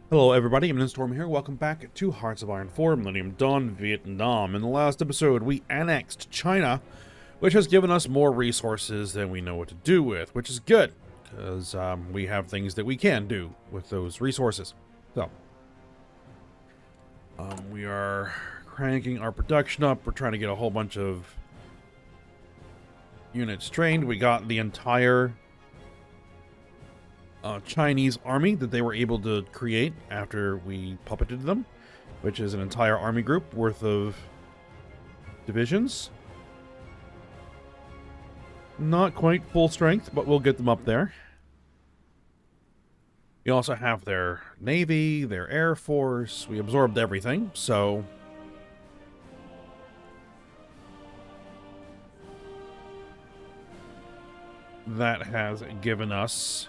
Hello everybody, I'm Storm here. Welcome back to Hearts of Iron 4, Millennium Dawn, Vietnam. In the last episode, we annexed China, which has given us more resources than we know what to do with, which is good, because we have things that we can do with those resources. So, we are cranking our production up. We're trying to get a whole bunch of units trained. We got the entire Chinese army that they were able to create after we puppeted them, which is an entire army group worth of divisions. Not quite full strength, but we'll get them up there. We also have their navy, their air force. We absorbed everything, so that has given us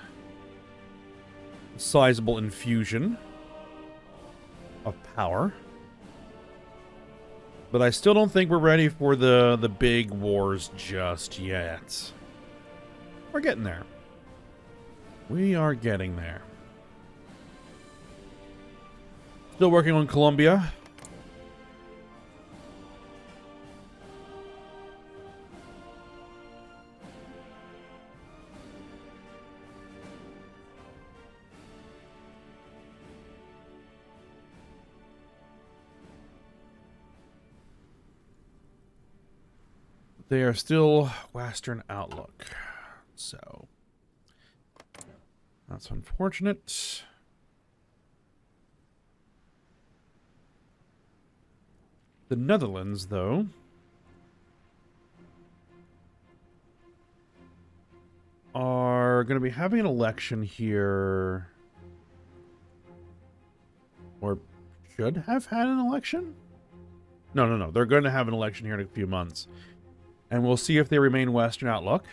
sizable infusion of power. But I still don't think we're ready for the big wars just yet. We're getting there. We are getting there. Still working on Colombia. They are still Western outlook, so that's unfortunate. The Netherlands, though, are going to be having an election here, or should have had an election? No. They're going to have an election here in a few months. And we'll see if they remain Western outlook.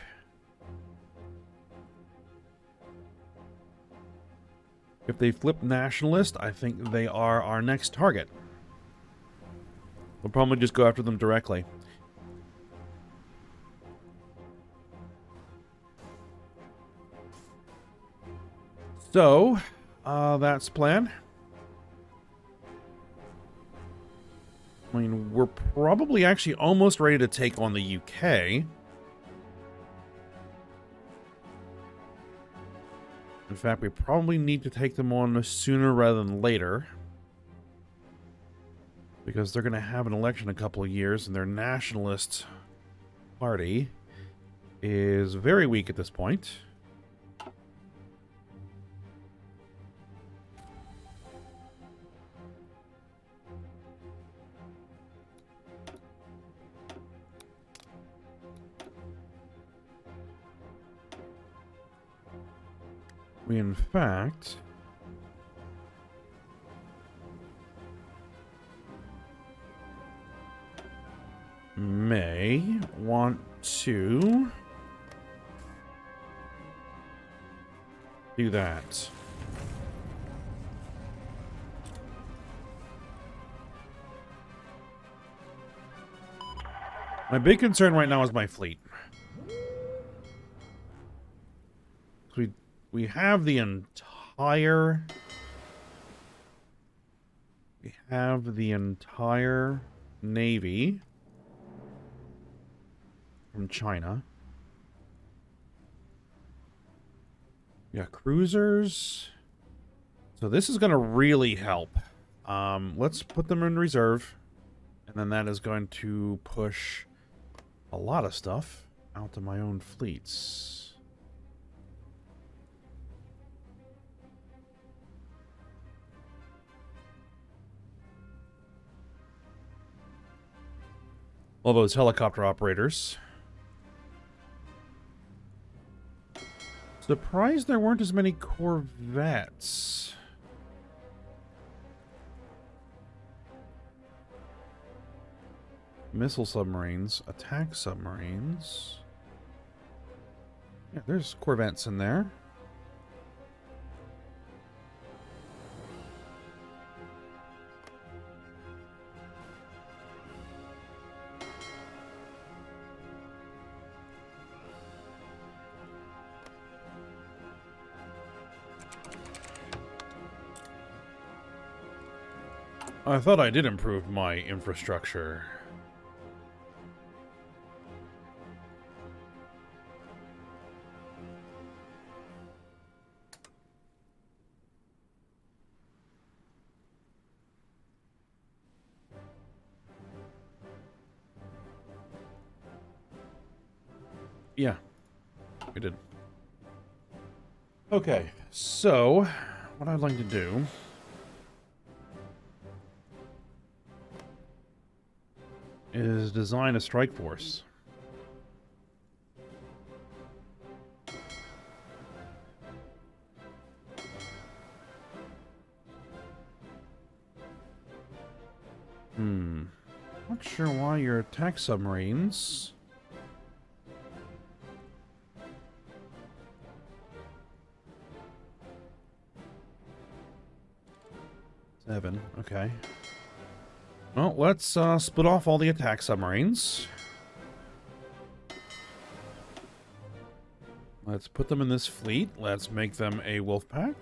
If they flip nationalist, I think they are our next target. We'll probably just go after them directly. So, that's the plan. I mean, we're probably actually almost ready to take on the UK. In fact, we probably need to take them on sooner rather than later, because they're going to have an election in a couple of years, and their nationalist party is very weak at this point. We, in fact, may want to do that. My big concern right now is my fleet. We have the entire navy from China. We got cruisers. So this is going to really help. Let's put them in reserve, and then that is going to push a lot of stuff out to my own fleets. All those helicopter operators. Surprised there weren't as many corvettes. Missile submarines, attack submarines. Yeah, there's corvettes in there. I thought I did improve my infrastructure. Yeah, we did. Okay, so what I'd like to do is design a strike force. Not sure why your attack submarines. Seven, okay. Well, let's split off all the attack submarines. Let's put them in this fleet. Let's make them a wolf pack.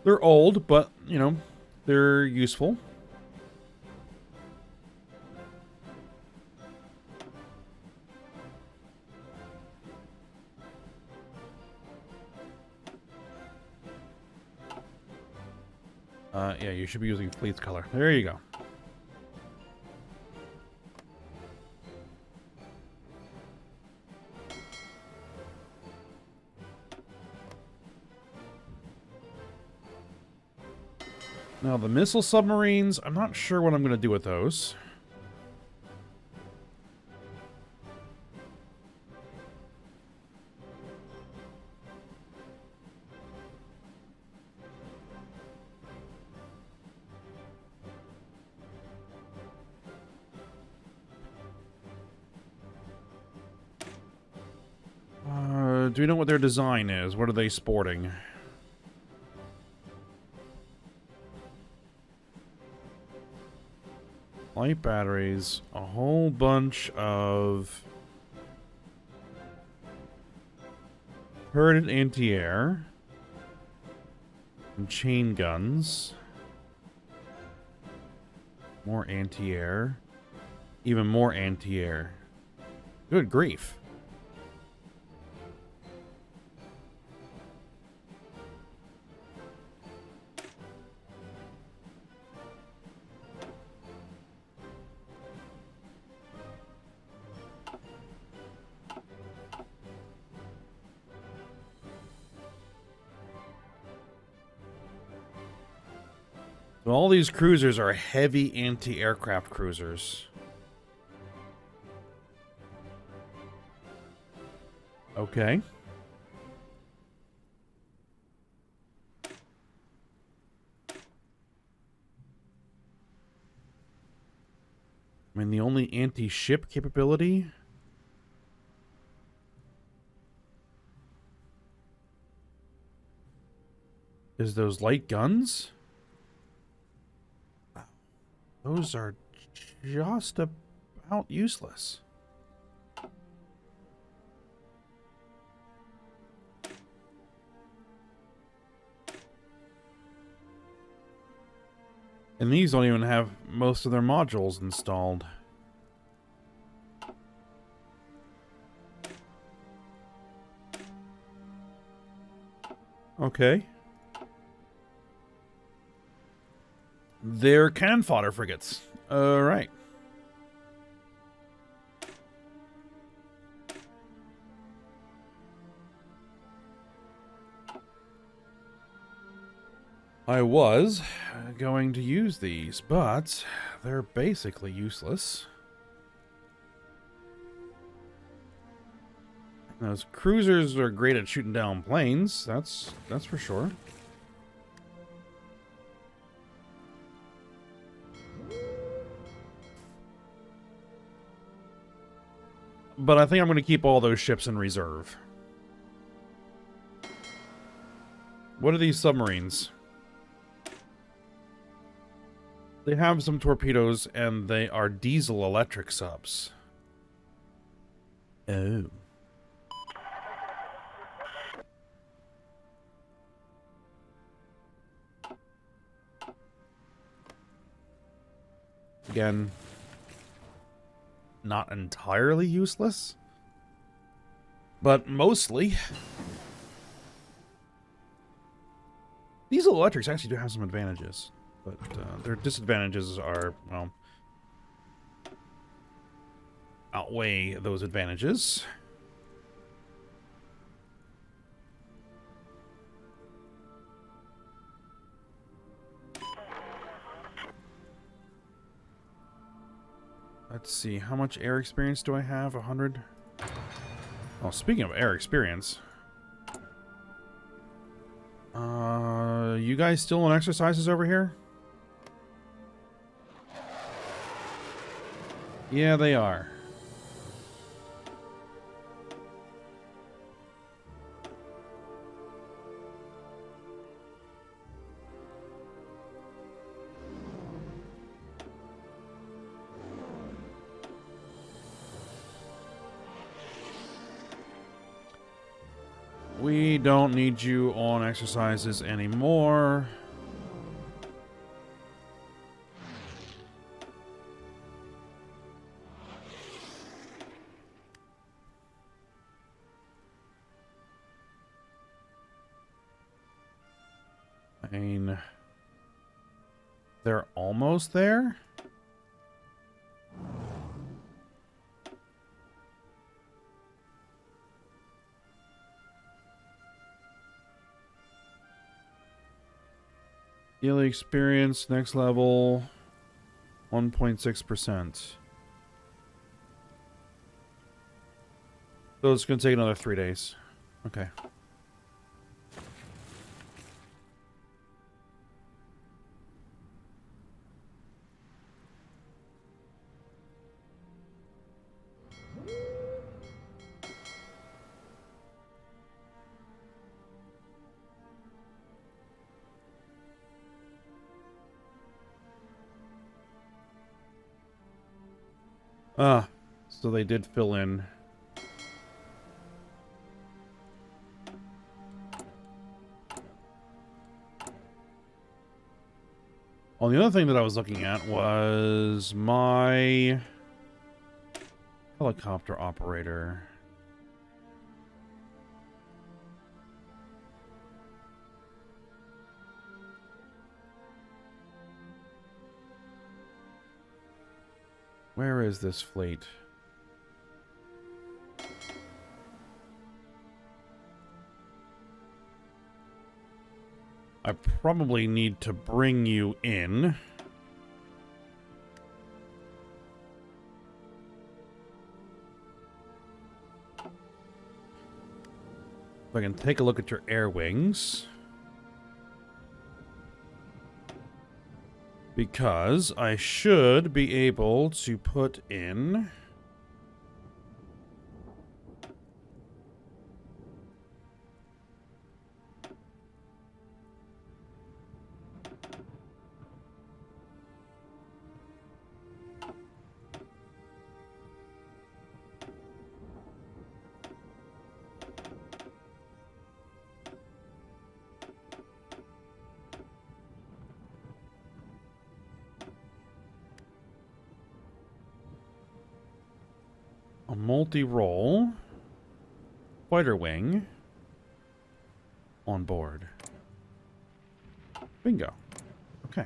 They're old, but, you know, they're useful. Yeah, you should be using fleet's color. There you go. Now, the missile submarines, I'm not sure what I'm going to do with those. Do we know what their design is? What are they sporting? Light batteries, a whole bunch of turreted anti-air, and chain guns, more anti-air, even more anti-air. Good grief. So all these cruisers are heavy anti-aircraft cruisers. Okay. I mean, the only anti-ship capability is those light guns. Those are just about useless. And these don't even have most of their modules installed. Okay. They're cannon fodder frigates. Alright. I was going to use these, but they're basically useless. Those cruisers are great at shooting down planes, that's for sure. But I think I'm going to keep all those ships in reserve. What are these submarines? They have some torpedoes, and they are diesel-electric subs. Oh. Again, not entirely useless, but mostly. Diesel electrics actually do have some advantages, but their disadvantages are, well, outweigh those advantages. Let's see, how much air experience do I have? 100? Oh, speaking of air experience, you guys still on exercises over here? Yeah, they are. We don't need you on exercises anymore. I mean, they're almost there. Daily experience, next level, 1.6%. So it's going to take another 3 days. Okay. Ah, so they did fill in. Well, the other thing that I was looking at was my helicopter operator. Where is this fleet? I probably need to bring you in. If I can take a look at your air wings. Because I should be able to put in... a multi-role fighter wing on board. Bingo. Okay.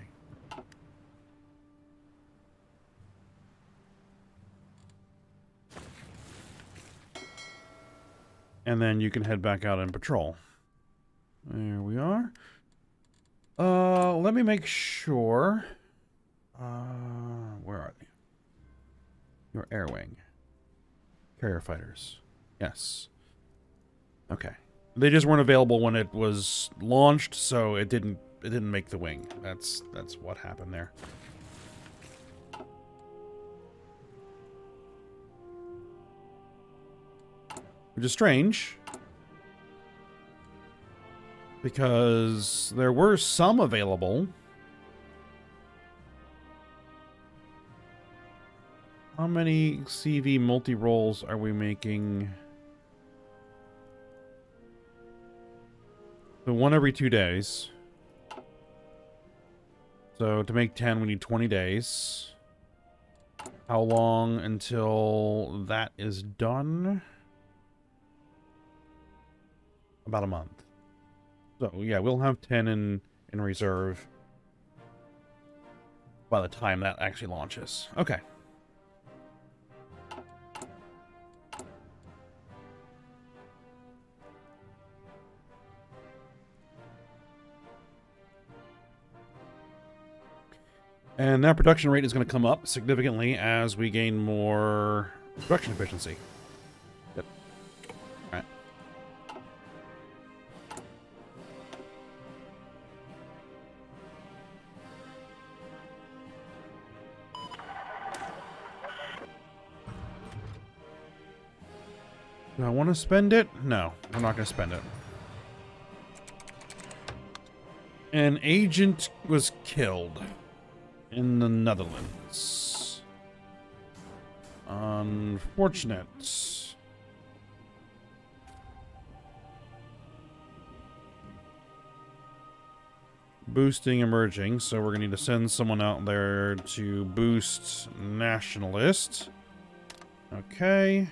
And then you can head back out and patrol. There we are. Let me make sure. Where are they? Your air wing. Carrier fighters. Yes. Okay. They just weren't available when it was launched, so it didn't make the wing. That's what happened there. Which is strange, because there were some available. How many CV multi-rolls are we making? So one every 2 days. So to make 10, we need 20 days. How long until that is done? About a month. So, yeah, we'll have 10 in reserve by the time that actually launches. Okay. And that production rate is going to come up significantly as we gain more production efficiency. Yep. All right. Do I want to spend it? No, I'm not going to spend it. An agent was killed in the Netherlands. Unfortunate. Boosting emerging, so we're going to need to send someone out there to boost nationalist. Okay.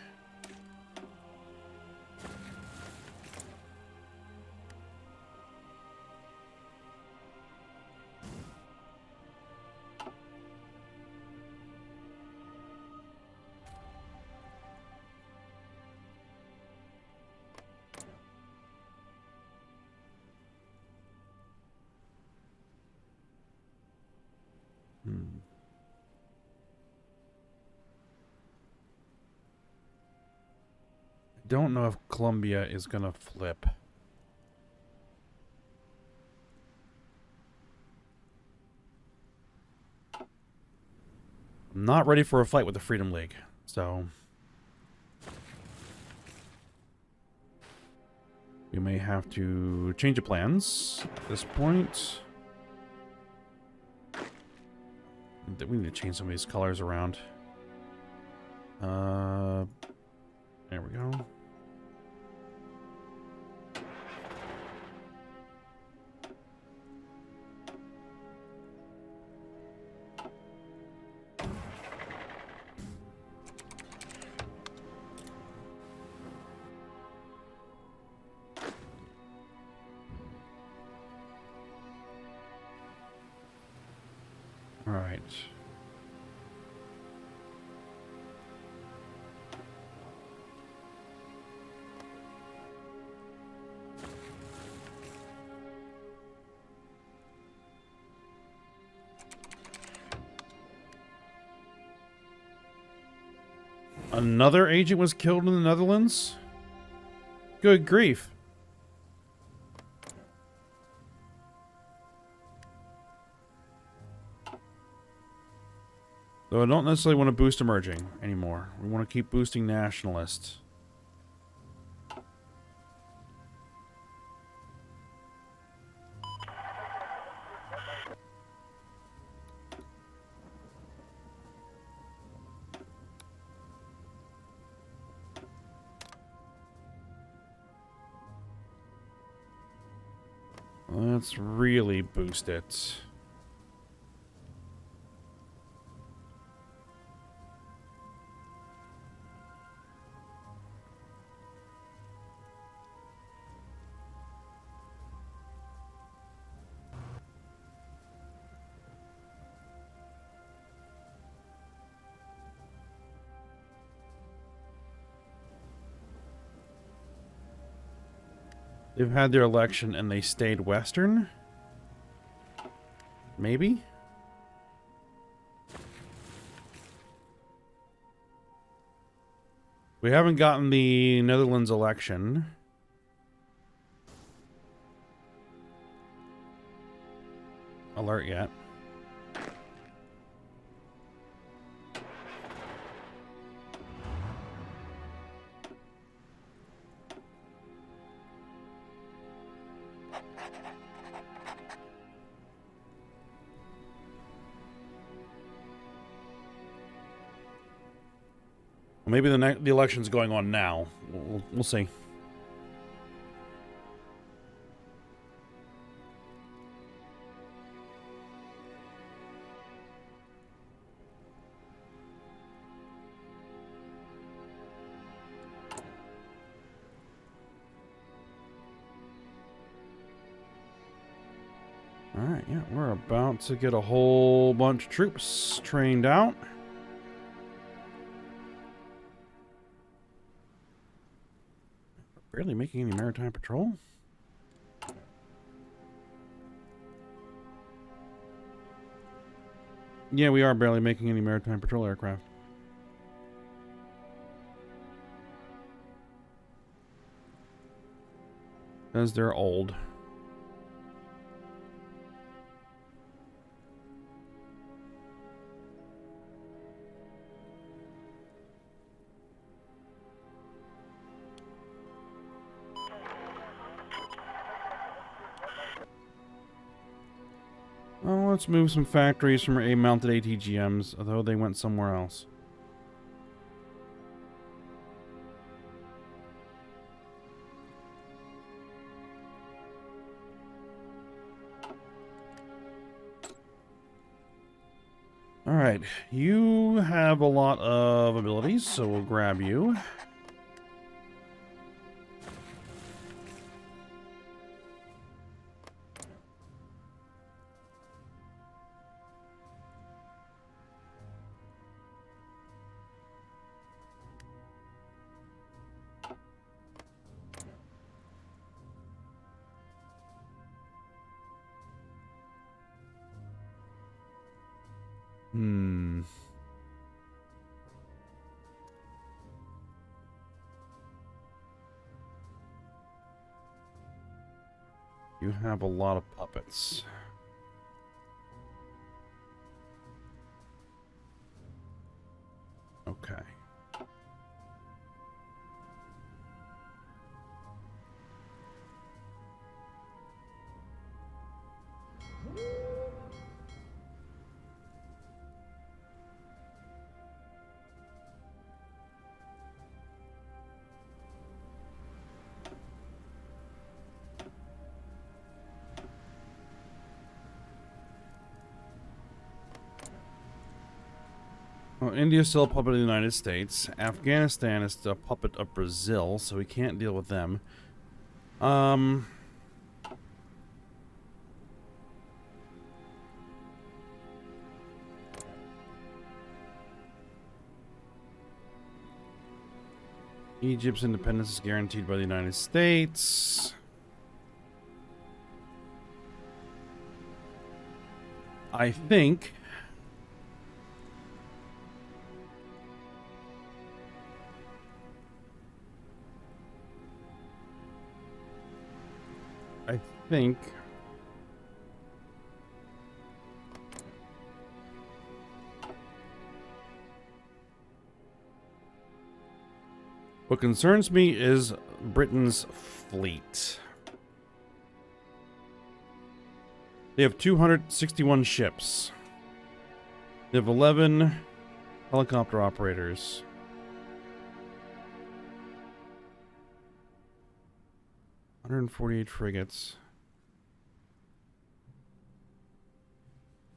Don't know if Colombia is gonna flip. I'm not ready for a fight with the Freedom League, so we may have to change the plans at this point. We need to change some of these colors around. There we go. All right. Another agent was killed in the Netherlands? Good grief. Though I don't necessarily want to boost emerging anymore. We want to keep boosting nationalists. Let's really boost it. They've had their election and they stayed Western? Maybe? We haven't gotten the Netherlands election. Alert yet. Maybe the election's going on now. We'll see. Alright, yeah, we're about to get a whole bunch of troops trained out. Barely making any maritime patrol? Yeah, we are barely making any maritime patrol aircraft. Because they're old. Well, let's move some factories from our mounted ATGMs, although they went somewhere else. Alright, you have a lot of abilities, so we'll grab you. You have a lot of puppets. Okay. Well, India's still a puppet of the United States. Afghanistan is still a puppet of Brazil, so we can't deal with them. Egypt's independence is guaranteed by the United States. I think... what concerns me is Britain's fleet. They have 261 ships. They have 11 helicopter operators. 148 frigates.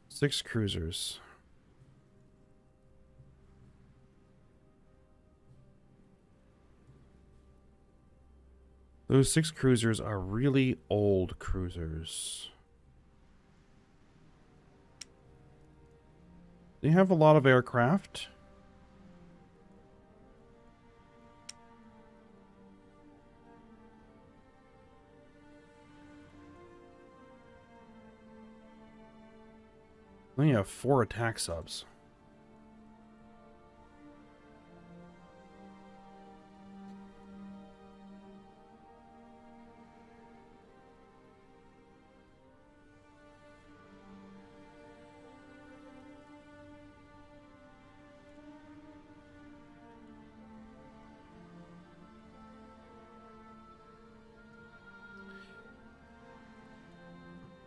6 cruisers. Those 6 cruisers are really old cruisers. They have a lot of aircraft. They have 4 attack subs.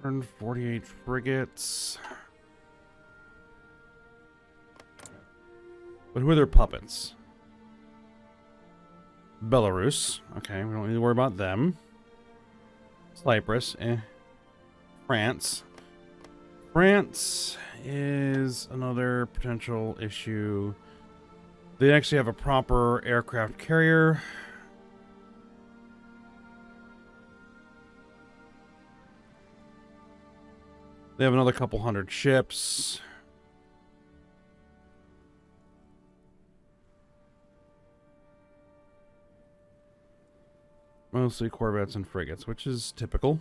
And 48 frigates. But who are their puppets? Belarus. Okay, we don't need to worry about them. Cyprus. France. France is another potential issue. They actually have a proper aircraft carrier. They have another couple hundred ships. Mostly corvettes and frigates, which is typical.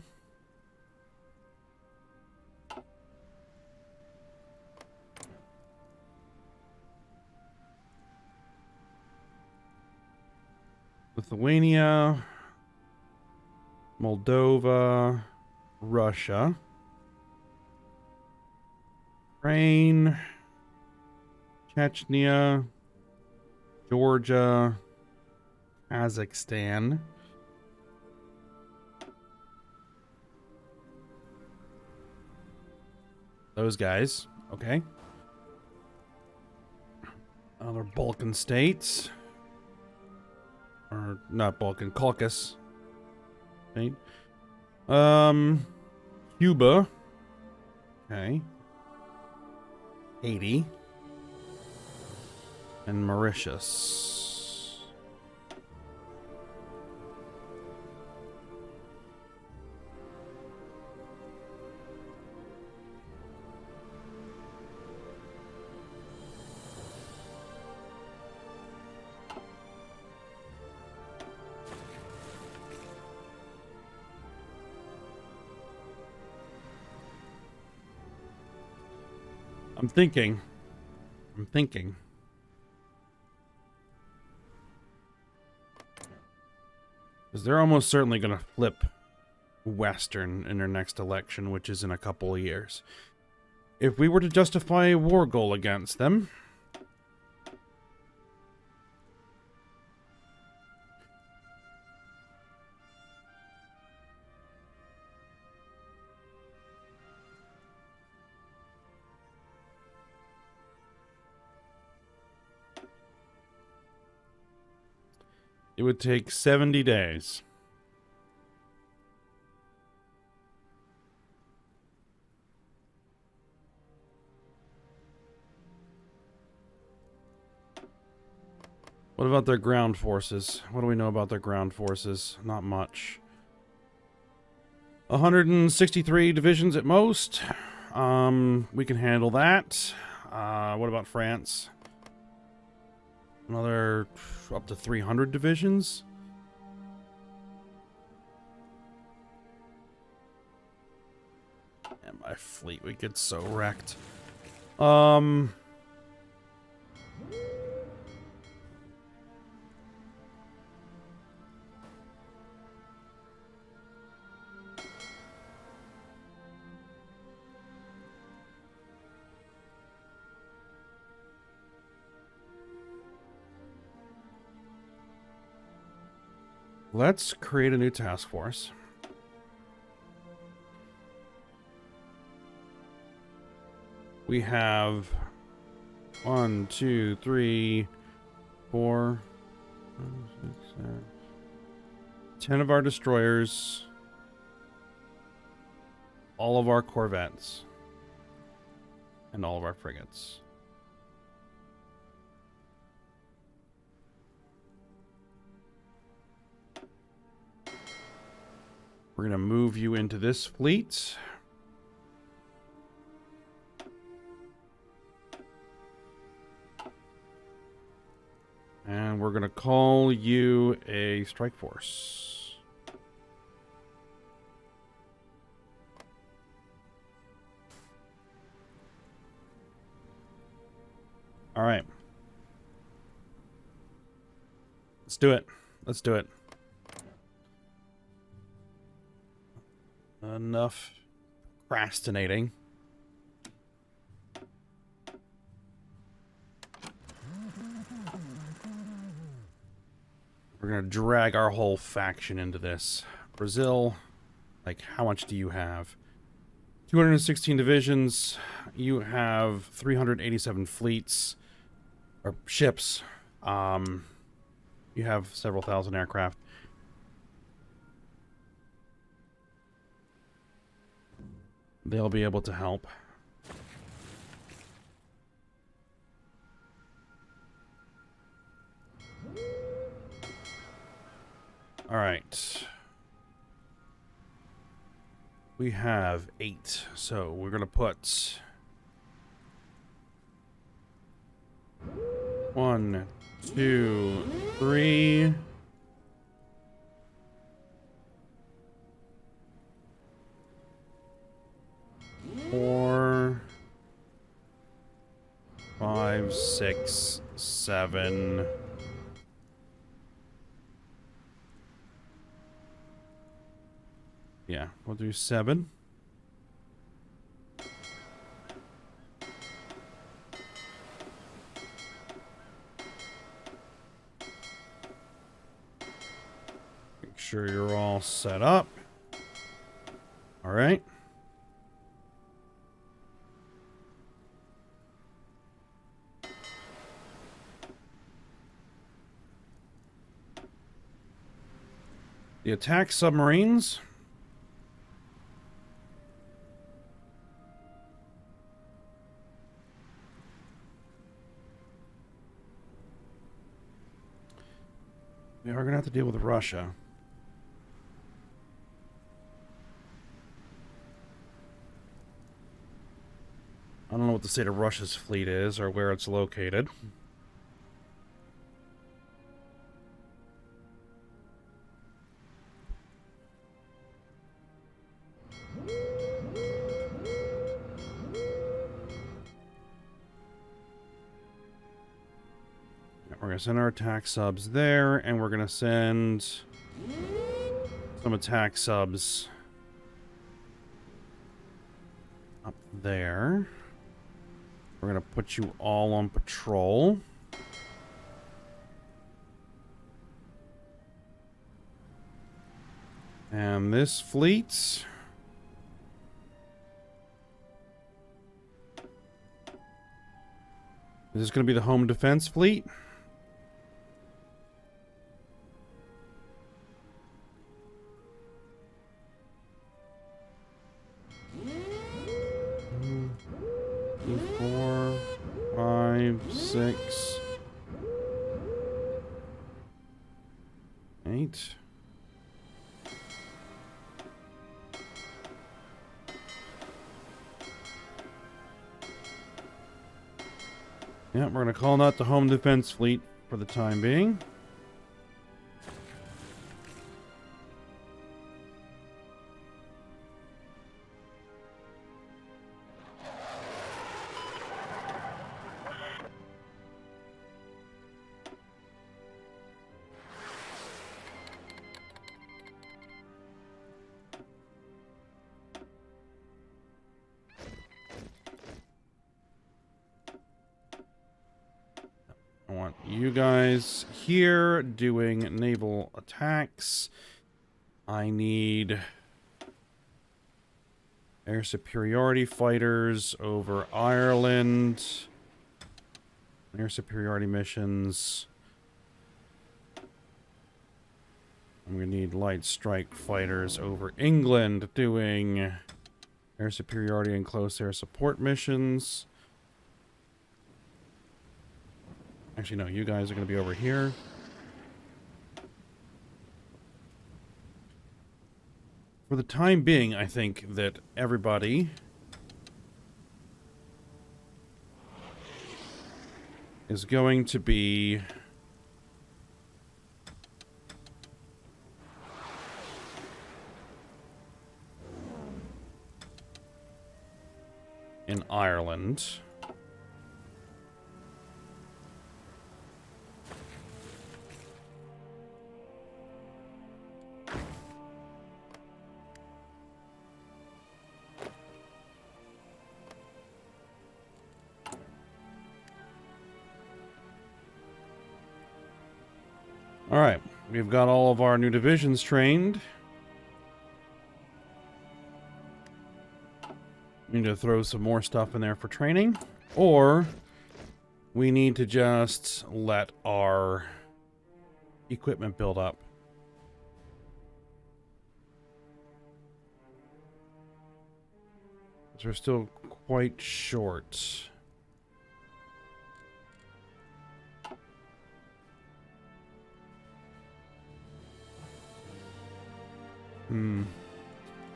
Lithuania, Moldova, Russia, Ukraine, Chechnya, Georgia, Kazakhstan. Those guys. Okay. Other Balkan states. Or not Balkan, Caucasus. Right? Cuba. Okay. Haiti. And Mauritius. I'm thinking. Because they're almost certainly going to flip Western in their next election, which is in a couple of years. If we were to justify a war goal against them, it would take 70 days. What about their ground forces? What do we know about their ground forces? Not much. 163 divisions at most. We can handle that. What about France? Another up to 300 divisions. And my fleet would get so wrecked. Let's create a new task force. We have 1, 2, 3, 4, 5, 6, 7, 10 of our destroyers, all of our corvettes, and all of our frigates. We're going to move you into this fleet. And we're going to call you a strike force. All right. Let's do it. Let's do it. Enough procrastinating. We're gonna drag our whole faction into this. Brazil, like, how much do you have? 216 divisions. You have 387 fleets or ships. You have several thousand aircraft. They'll be able to help. All right. We have 8. So we're going to put 1, 2, 3. 4, 5, 6, 7. Yeah, we'll do 7. Make sure you're all set up. All right. The attack submarines. We are going to have to deal with Russia. I don't know what the state of Russia's fleet is or where it's located. We're going to send our attack subs there, and we're going to send some attack subs up there. We're going to put you all on patrol. And this fleet... is this going to be the home defense fleet? Four, 5, 6, 8. Yeah, we're going to call that the home defense fleet for the time being. I want you guys here doing naval attacks. I need air superiority fighters over Ireland. Air superiority missions. And we need light strike fighters over England doing air superiority and close air support missions. Actually, no, you guys are going to be over here. For the time being, I think that everybody is going to be in Ireland. Alright, we've got all of our new divisions trained. We need to throw some more stuff in there for training. Or we need to just let our equipment build up. We're still quite short.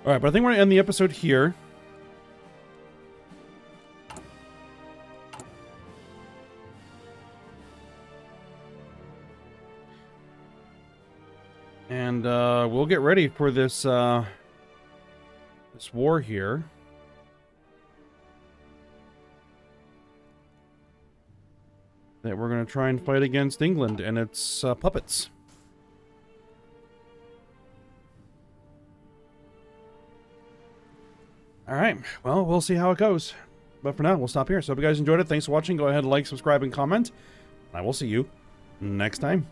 All right, but I think we're gonna end the episode here. And we'll get ready for this this war here. That we're going to try and fight against England and its puppets. Alright, well, we'll see how it goes. But for now, we'll stop here. So if you guys enjoyed it, thanks for watching. Go ahead and like, subscribe, and comment. I will see you next time.